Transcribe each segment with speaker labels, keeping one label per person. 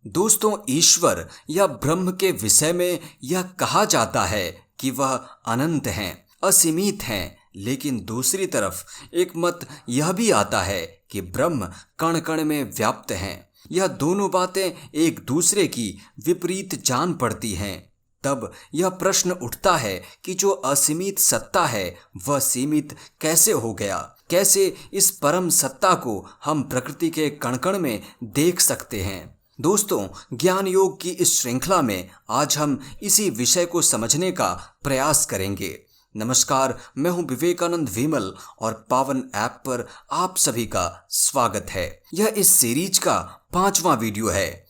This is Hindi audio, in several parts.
Speaker 1: दोस्तों, ईश्वर या ब्रह्म के विषय में यह कहा जाता है कि वह अनंत हैं, असीमित हैं। लेकिन दूसरी तरफ एक मत यह भी आता है कि ब्रह्म कण कण में व्याप्त हैं। यह दोनों बातें एक दूसरे की विपरीत जान पड़ती हैं। तब यह प्रश्न उठता है कि जो असीमित सत्ता है वह सीमित कैसे हो गया? कैसे इस परम सत्ता को हम प्रकृति के कण कण में देख सकते हैं? दोस्तों, ज्ञान योग की इस श्रृंखला में आज हम इसी विषय को समझने का प्रयास करेंगे। नमस्कार, मैं हूं विवेकानंद विमल और पावन ऐप पर आप सभी का स्वागत है। यह इस सीरीज का 5वां वीडियो है।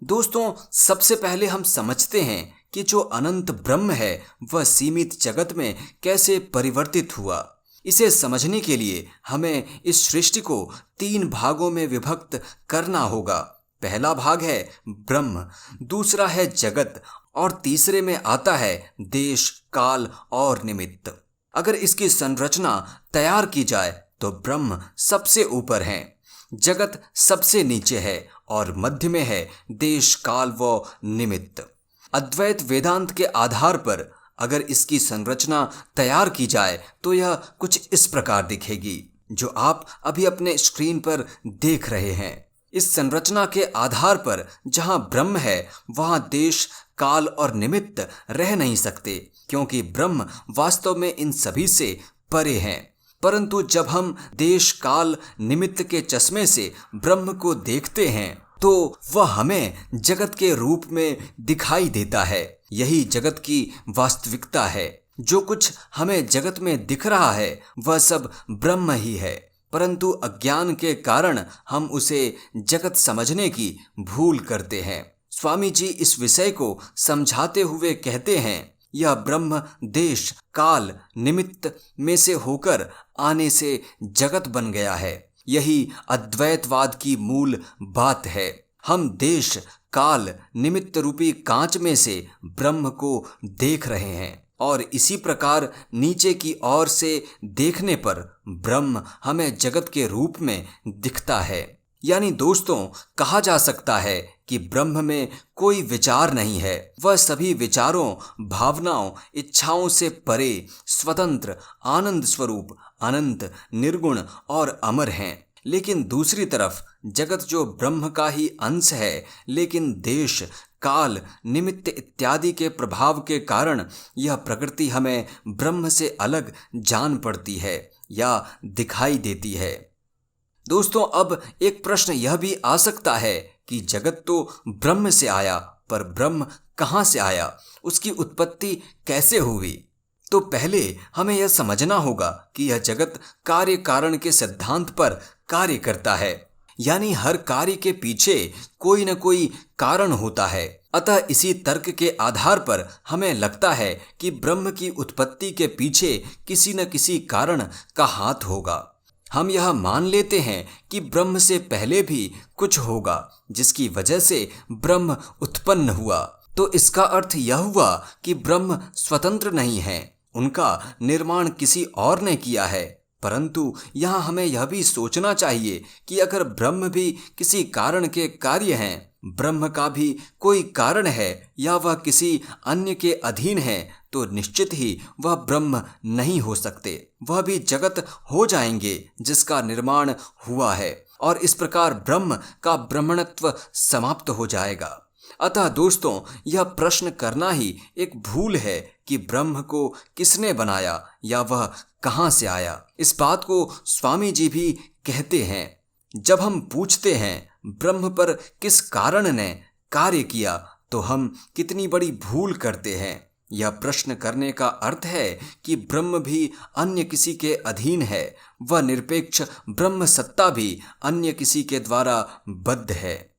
Speaker 1: दोस्तों, सबसे पहले हम समझते हैं कि जो अनंत ब्रह्म है वह सीमित जगत में कैसे परिवर्तित हुआ। इसे समझने के लिए हमें इस सृष्टि को 3 भागों में विभक्त करना होगा। पहला भाग है ब्रह्म, दूसरा है जगत और तीसरे में आता है देश, काल और निमित्त। अगर इसकी संरचना तैयार की जाए तो ब्रह्म सबसे ऊपर है, जगत सबसे नीचे है और मध्य में है देश, काल व निमित्त। अद्वैत वेदांत के आधार पर अगर इसकी संरचना तैयार की जाए तो यह कुछ इस प्रकार दिखेगी, जो आप अभी अपने स्क्रीन पर देख रहे हैं। इस संरचना के आधार पर जहां ब्रह्म है वहां देश, काल और निमित्त रह नहीं सकते, क्योंकि ब्रह्म वास्तव में इन सभी से परे हैं। परंतु जब हम देश, काल, निमित्त के चश्मे से ब्रह्म को देखते हैं तो वह हमें जगत के रूप में दिखाई देता है। यही जगत की वास्तविकता है। जो कुछ हमें जगत में दिख रहा है वह सब ब्रह्म ही है, परंतु अज्ञान के कारण हम उसे जगत समझने की भूल करते हैं। स्वामी जी इस विषय को समझाते हुए कहते हैं, यह ब्रह्म देश, काल, निमित्त में से होकर आने से जगत बन गया है। यही अद्वैतवाद की मूल बात है। हम देश, काल, निमित्त रूपी कांच में से ब्रह्म को देख रहे हैं और इसी प्रकार नीचे की ओर से देखने पर ब्रह्म हमें जगत के रूप में दिखता है। यानी दोस्तों, कहा जा सकता है कि ब्रह्म में कोई विचार नहीं है। वह सभी विचारों, भावनाओं, इच्छाओं से परे, स्वतंत्र, आनंद स्वरूप, अनंत, निर्गुण और अमर हैं। लेकिन दूसरी तरफ जगत जो ब्रह्म का ही अंश है, लेकिन देश, काल, निमित्त इत्यादि के प्रभाव के कारण यह प्रकृति हमें ब्रह्म से अलग जान पड़ती है या दिखाई देती है। दोस्तों, अब एक प्रश्न यह भी आ सकता है कि जगत तो ब्रह्म से आया, पर ब्रह्म कहाँ से आया? उसकी उत्पत्ति कैसे हुई? तो पहले हमें यह समझना होगा कि यह जगत कार्य कारण के सिद्धांत पर कार्य करता है। यानी हर कार्य के पीछे कोई न कोई कारण होता है। अतः इसी तर्क के आधार पर हमें लगता है कि ब्रह्म की उत्पत्ति के पीछे किसी न किसी कारण का हाथ होगा। हम यह मान लेते हैं कि ब्रह्म से पहले भी कुछ होगा जिसकी वजह से ब्रह्म उत्पन्न हुआ। तो इसका अर्थ यह हुआ कि ब्रह्म स्वतंत्र नहीं है, उनका निर्माण किसी और ने किया है। परंतु यहाँ हमें यह भी सोचना चाहिए कि अगर ब्रह्म भी किसी कारण के कार्य हैं, ब्रह्म का भी कोई कारण है या वह किसी अन्य के अधीन है, तो निश्चित ही वह ब्रह्म नहीं हो सकते। वह भी जगत हो जाएंगे जिसका निर्माण हुआ है, और इस प्रकार ब्रह्म का ब्रह्मणत्व समाप्त हो जाएगा। अतः दोस्तों, यह प्रश्न करना ही एक भूल है कि ब्रह्म को किसने बनाया या वह कहाँ से आया। इस बात को स्वामी जी भी कहते हैं। जब हम पूछते हैं ब्रह्म पर किस कारण ने कार्य किया, तो हम कितनी बड़ी भूल करते हैं। यह प्रश्न करने का अर्थ है कि ब्रह्म भी अन्य किसी के अधीन है, वह निरपेक्ष ब्रह्म सत्ता भी अन्य किसी के द्वारा बद्ध है।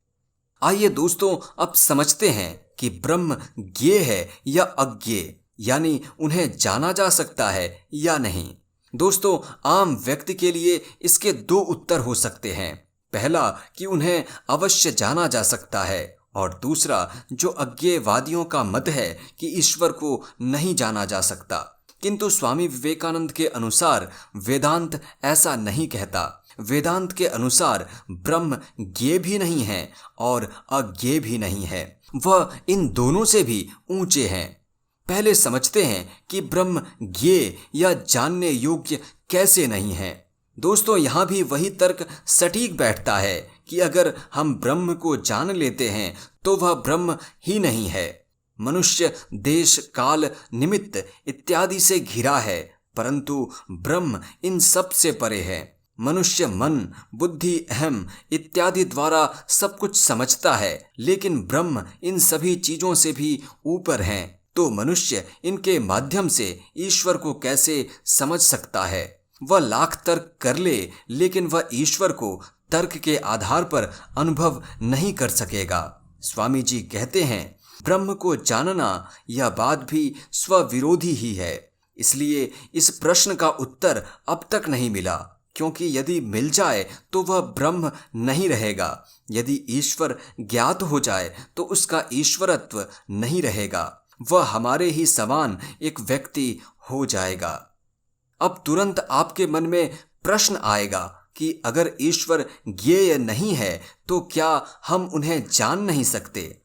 Speaker 1: आइए दोस्तों, अब समझते हैं कि ब्रह्म ज्ञेय है या अज्ञेय, यानी उन्हें जाना जा सकता है या नहीं। दोस्तों, आम व्यक्ति के लिए इसके 2 उत्तर हो सकते हैं। पहला कि उन्हें अवश्य जाना जा सकता है, और दूसरा जो अज्ञेयवादियों का मत है कि ईश्वर को नहीं जाना जा सकता। किंतु स्वामी विवेकानंद के अनुसार वेदांत ऐसा नहीं कहता। वेदांत के अनुसार ब्रह्म ज्ञेय भी नहीं है और अज्ञेय भी नहीं है, वह इन दोनों से भी ऊंचे हैं। पहले समझते हैं कि ब्रह्म ज्ञेय या जानने योग्य कैसे नहीं है। दोस्तों, यहाँ भी वही तर्क सटीक बैठता है कि अगर हम ब्रह्म को जान लेते हैं तो वह ब्रह्म ही नहीं है। मनुष्य देश, काल, निमित्त इत्यादि से घिरा है, परंतु ब्रह्म इन सब से परे है। मनुष्य मन, बुद्धि, अहम इत्यादि द्वारा सब कुछ समझता है, लेकिन ब्रह्म इन सभी चीजों से भी ऊपर है। तो मनुष्य इनके माध्यम से ईश्वर को कैसे समझ सकता है? वह लाख तर्क कर ले, लेकिन वह ईश्वर को तर्क के आधार पर अनुभव नहीं कर सकेगा। स्वामी जी कहते हैं, ब्रह्म को जानना यह बात भी स्वविरोधी ही है। इसलिए इस प्रश्न का उत्तर अब तक नहीं मिला, क्योंकि यदि मिल जाए तो वह ब्रह्म नहीं रहेगा। यदि ईश्वर ज्ञात हो जाए तो उसका ईश्वरत्व नहीं रहेगा, वह हमारे ही समान एक व्यक्ति हो जाएगा। अब तुरंत आपके मन में प्रश्न आएगा कि अगर ईश्वर ज्ञेय नहीं है तो क्या हम उन्हें जान नहीं सकते?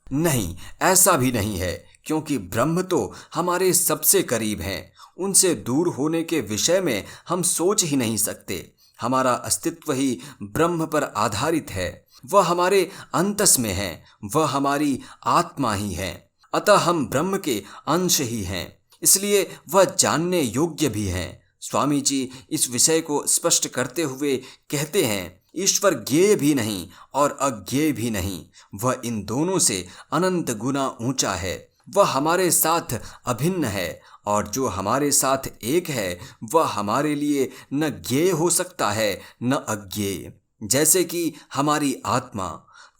Speaker 1: नहीं, ऐसा भी नहीं है, क्योंकि ब्रह्म तो हमारे सबसे करीब हैं। उनसे दूर होने के विषय में हम सोच ही नहीं सकते। हमारा अस्तित्व ही ब्रह्म पर आधारित है। वह हमारे अंतस में है, वह हमारी आत्मा ही है। अतः हम ब्रह्म के अंश ही हैं, इसलिए वह जानने योग्य भी हैं। स्वामी जी इस विषय को स्पष्ट करते हुए कहते हैं, ईश्वर ज्ञेय भी नहीं और अज्ञेय भी नहीं, वह इन दोनों से अनंत गुना ऊंचा है। वह हमारे साथ अभिन्न है, और जो हमारे साथ एक है वह हमारे लिए न ज्ञेय हो सकता है न अज्ञेय। जैसे कि हमारी आत्मा,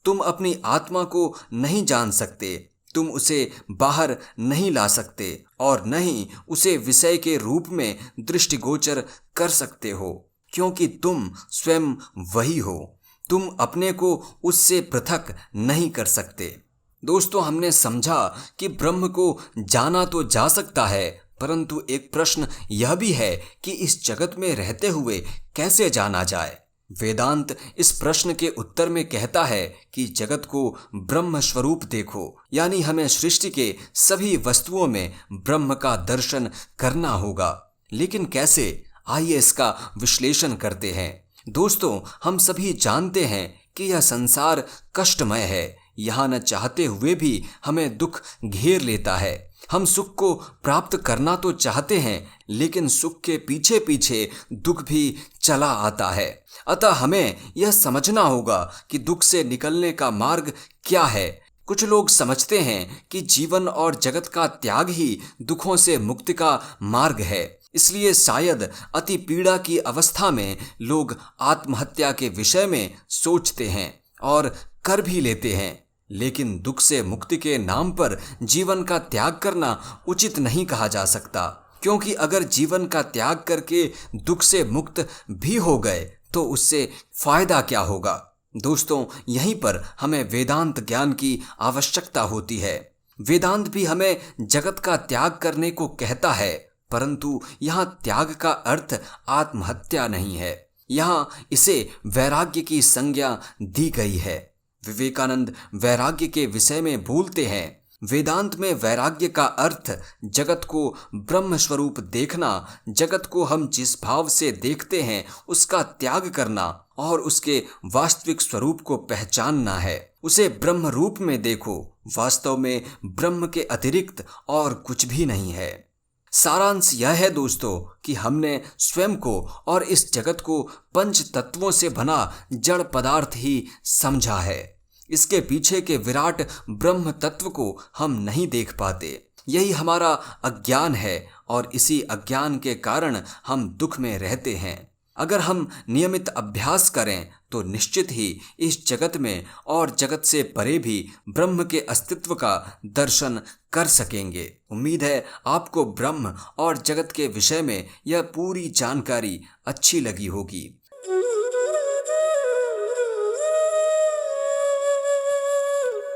Speaker 1: तुम अपनी आत्मा को नहीं जान सकते, तुम उसे बाहर नहीं ला सकते और न ही उसे विषय के रूप में दृष्टिगोचर कर सकते हो, क्योंकि तुम स्वयं वही हो। तुम अपने को उससे पृथक नहीं कर सकते। दोस्तों, हमने समझा कि ब्रह्म को जाना तो जा सकता है, परंतु एक प्रश्न यह भी है कि इस जगत में रहते हुए कैसे जाना जाए। वेदांत इस प्रश्न के उत्तर में कहता है कि जगत को ब्रह्म स्वरूप देखो, यानी हमें सृष्टि के सभी वस्तुओं में ब्रह्म का दर्शन करना होगा। लेकिन कैसे? आइए इसका विश्लेषण करते हैं। दोस्तों, हम सभी जानते हैं कि यह संसार कष्टमय है। यहाँ न चाहते हुए भी हमें दुख घेर लेता है। हम सुख को प्राप्त करना तो चाहते हैं, लेकिन सुख के पीछे पीछे दुख भी चला आता है। अतः हमें यह समझना होगा कि दुख से निकलने का मार्ग क्या है। कुछ लोग समझते हैं कि जीवन और जगत का त्याग ही दुखों से मुक्ति का मार्ग है। इसलिए शायद अति पीड़ा की अवस्था में लोग आत्महत्या के विषय में सोचते हैं और कर भी लेते हैं। लेकिन दुख से मुक्ति के नाम पर जीवन का त्याग करना उचित नहीं कहा जा सकता, क्योंकि अगर जीवन का त्याग करके दुख से मुक्त भी हो गए तो उससे फायदा क्या होगा? दोस्तों, यहीं पर हमें वेदांत ज्ञान की आवश्यकता होती है। वेदांत भी हमें जगत का त्याग करने को कहता है, परंतु यहाँ त्याग का अर्थ आत्महत्या नहीं है। यहाँ इसे वैराग्य की संज्ञा दी गई है। विवेकानंद वैराग्य के विषय में बोलते हैं, वेदांत में वैराग्य का अर्थ जगत को ब्रह्म स्वरूप देखना, जगत को हम जिस भाव से देखते हैं उसका त्याग करना और उसके वास्तविक स्वरूप को पहचानना है। उसे ब्रह्म रूप में देखो, वास्तव में ब्रह्म के अतिरिक्त और कुछ भी नहीं है। सारांश यह है दोस्तों कि हमने स्वयं को और इस जगत को पंच तत्वों से बना जड़ पदार्थ ही समझा है। इसके पीछे के विराट ब्रह्म तत्व को हम नहीं देख पाते। यही हमारा अज्ञान है और इसी अज्ञान के कारण हम दुख में रहते हैं। अगर हम नियमित अभ्यास करें तो निश्चित ही इस जगत में और जगत से परे भी ब्रह्म के अस्तित्व का दर्शन कर सकेंगे। उम्मीद है आपको ब्रह्म और जगत के विषय में यह पूरी जानकारी अच्छी लगी होगी।